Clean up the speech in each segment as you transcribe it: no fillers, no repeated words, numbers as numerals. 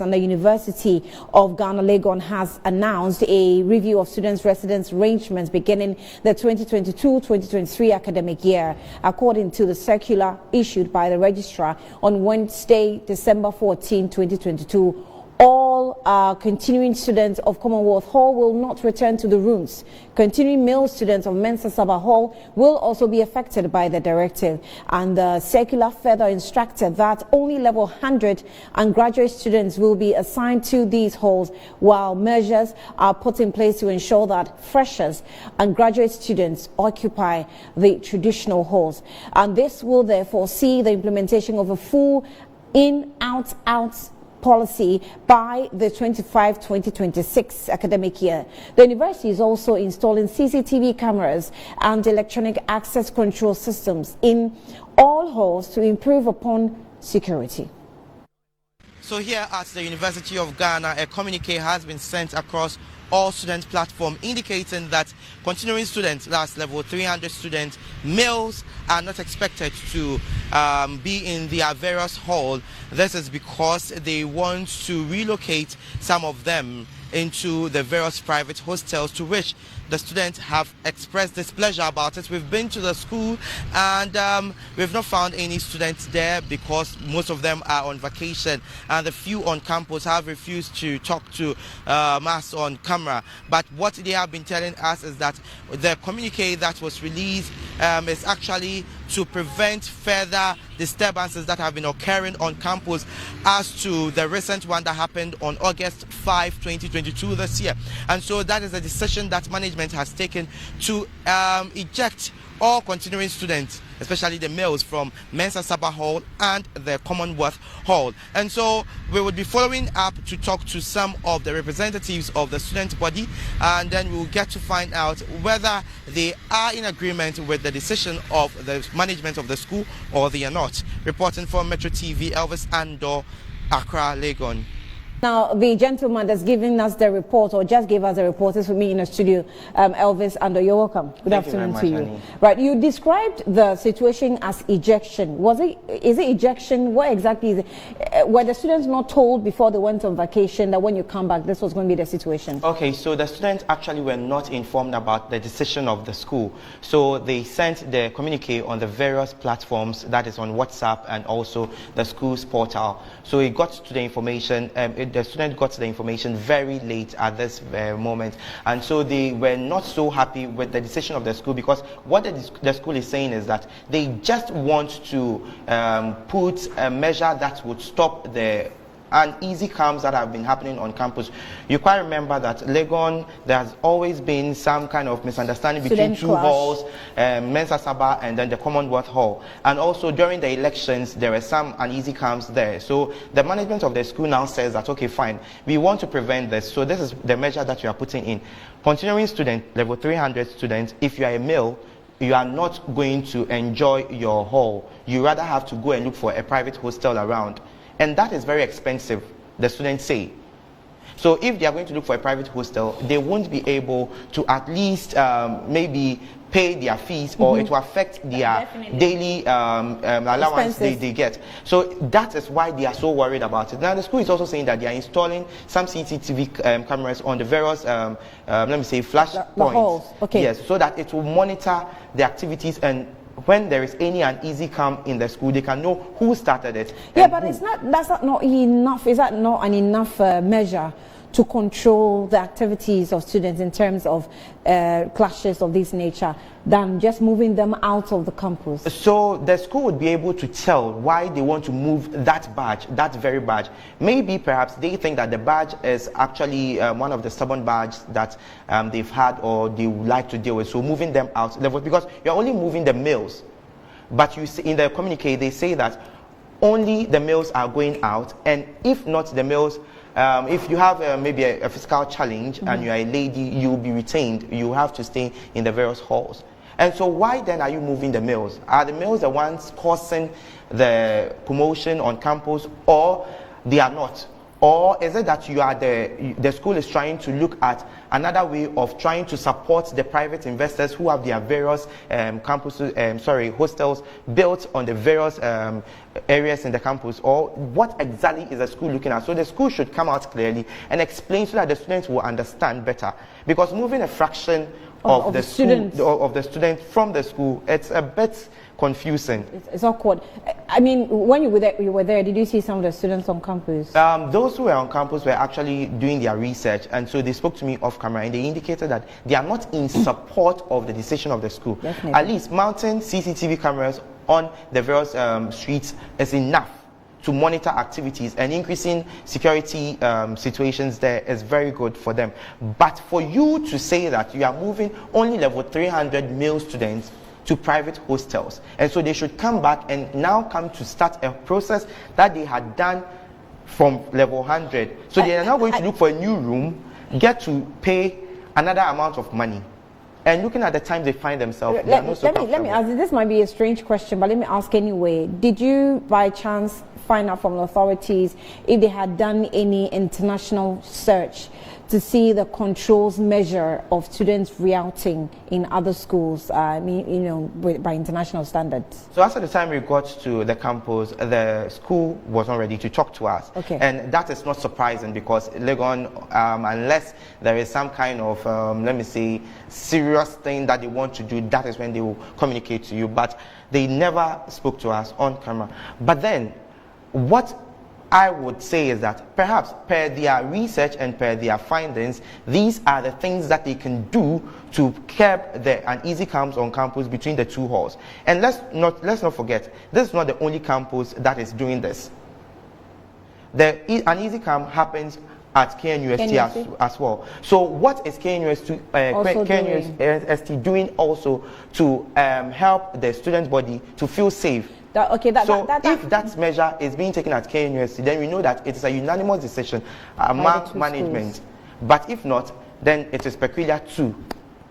And the University of Ghana Legon has announced a review of students' residence arrangements beginning the 2022-2023 academic year. According to the circular issued by the registrar on Wednesday, December 14, 2022, all continuing students of Commonwealth Hall will not return to the rooms. Continuing male students of Mensa Saba Hall will also be affected by the directive. And the circular further instructed that only level 100 and graduate students will be assigned to these halls, while measures are put in place to ensure that freshers and graduate students occupy the traditional halls. And this will therefore see the implementation of a full in-out policy by the 25-2026 academic year. The university is also installing CCTV cameras and electronic access control systems in all halls to improve upon security. So here at the University of Ghana, a communique has been sent across all student platform indicating that continuing students, that's level 300 students, males, are not expected to be in their various hall. This is because they want to relocate some of them into the various private hostels, to which the students have expressed displeasure about it. We've been to the school and we've not found any students there because most of them are on vacation, and the few on campus have refused to talk to us on camera. But what they have been telling us is that the communique that was released is actually to prevent further disturbances that have been occurring on campus, as to the recent one that happened on August 5, 2022 this year. And so that is a decision that management has taken to eject all continuing students, especially the males, from Mensa Saba Hall and the Commonwealth Hall. And so we will be following up to talk to some of the representatives of the student body, and then we will get to find out whether they are in agreement with the decision of the management of the school or they are not. Reporting from Metro TV, Elvis Andor, Accra, Legon. Now, the gentleman that's giving us the report, or just gave us the report, is with me in the studio, Elvis Andor. You're welcome. Good afternoon to you. Annie. Right, you described the situation as ejection. Is it ejection? What exactly is it? Were the students not told before they went on vacation that when you come back, this was going to be the situation? Okay, so the students actually were not informed about the decision of the school. So they sent the communique on the various platforms, that is on WhatsApp and also the school's portal. So it got to the information, the student got the information very late at this moment, and so they were not so happy with the decision of the school, because what the school is saying is that they just want to put a measure that would stop the uneasy camps that have been happening on campus. You quite remember that Legon, there has always been some kind of misunderstanding between two halls, Mensa Saba and then the Commonwealth Hall. And also during the elections, there were some uneasy camps there. So the management of the school now says that, okay, fine, we want to prevent this. So this is the measure that we are putting in. Continuing student, level 300 students, if you are a male, you are not going to enjoy your hall. You rather have to go and look for a private hostel around. And that is very expensive, the students say. So if they are going to look for a private hostel, they won't be able to at least maybe pay their fees, or it will affect their daily allowance they get. So that is why they are so worried about it. Now the school is also saying that they are installing some CCTV cameras on the various, let me say, flash points. Halls. Okay. Yes, so that it will monitor the activities, and when there is any uneasy camp in the school, they can know who started it. Yeah, but that's not enough. Is that not an enough measure to control the activities of students in terms of clashes of this nature, than just moving them out of the campus? So the school would be able to tell why they want to move that badge, that very badge. Maybe perhaps they think that the badge is actually one of the stubborn badges that they've had or they would like to deal with. So moving them out, because you're only moving the males. But you see in the communique, they say that only the males are going out, and if not the males, if you have maybe a physical challenge and you are a lady, you will be retained. You have to stay in the various halls. And so why then are you moving the males? Are the males the ones causing the commotion on campus, or they are not? Or is it that you are the school is trying to look at another way of trying to support the private investors who have their various hostels built on the various areas in the campus? Or what exactly is the school looking at? So the school should come out clearly and explain so that the students will understand better. Because moving a fraction of the student from the school, it's a bit confusing. It's awkward. I mean, when you were there, did you see some of the students on campus? Those who were on campus were actually doing their research, and so they spoke to me off camera, and they indicated that they are not in support of the decision of the school. Definitely. At least mounting CCTV cameras on the various streets is enough to monitor activities, and increasing security situations there is very good for them. But for you to say that you are moving only level 300 male students to private hostels, and so they should come back and now come to start a process that they had done from level 100. So they are now going to look for a new room, get to pay another amount of money, and looking at the time they find themselves, let me ask you, this might be a strange question, but let me ask anyway. Did you by chance find out from the authorities if they had done any international search to see the controls measure of students rerouting in other schools, by international standards? So as at the time we got to the campus, the school was not ready to talk to us. Okay. And that is not surprising, because Legon, unless there is some kind of, serious thing that they want to do, that is when they will communicate to you. But they never spoke to us on camera. But then, what I would say is that perhaps per their research and per their findings, these are the things that they can do to curb the uneasy camps on campus between the two halls. And let's not forget, this is not the only campus that is doing this. The uneasy camp happens at KNUST as well. So what is KNUST doing also to help the student body to feel safe? If that measure is being taken at KNUST, then we know that it is a unanimous decision among management. Schools. But if not, then it is peculiar to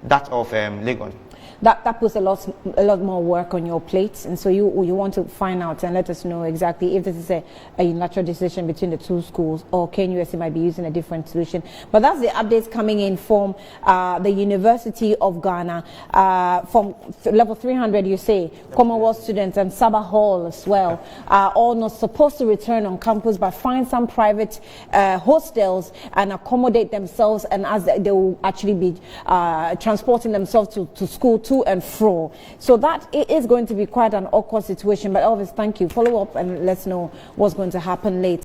that of Legon. That puts a lot more work on your plate, and so you want to find out and let us know exactly if this is a unilateral decision between the two schools, or KNUST might be using a different solution. But that's the updates coming in from the University of Ghana, from level 300. You say Commonwealth students and Ghana Hall as well are all not supposed to return on campus, but find some private hostels and accommodate themselves, and as they will actually be transporting themselves to school to and fro. So that is going to be quite an awkward situation. But Elvis, thank you. Follow up and let's know what's going to happen later.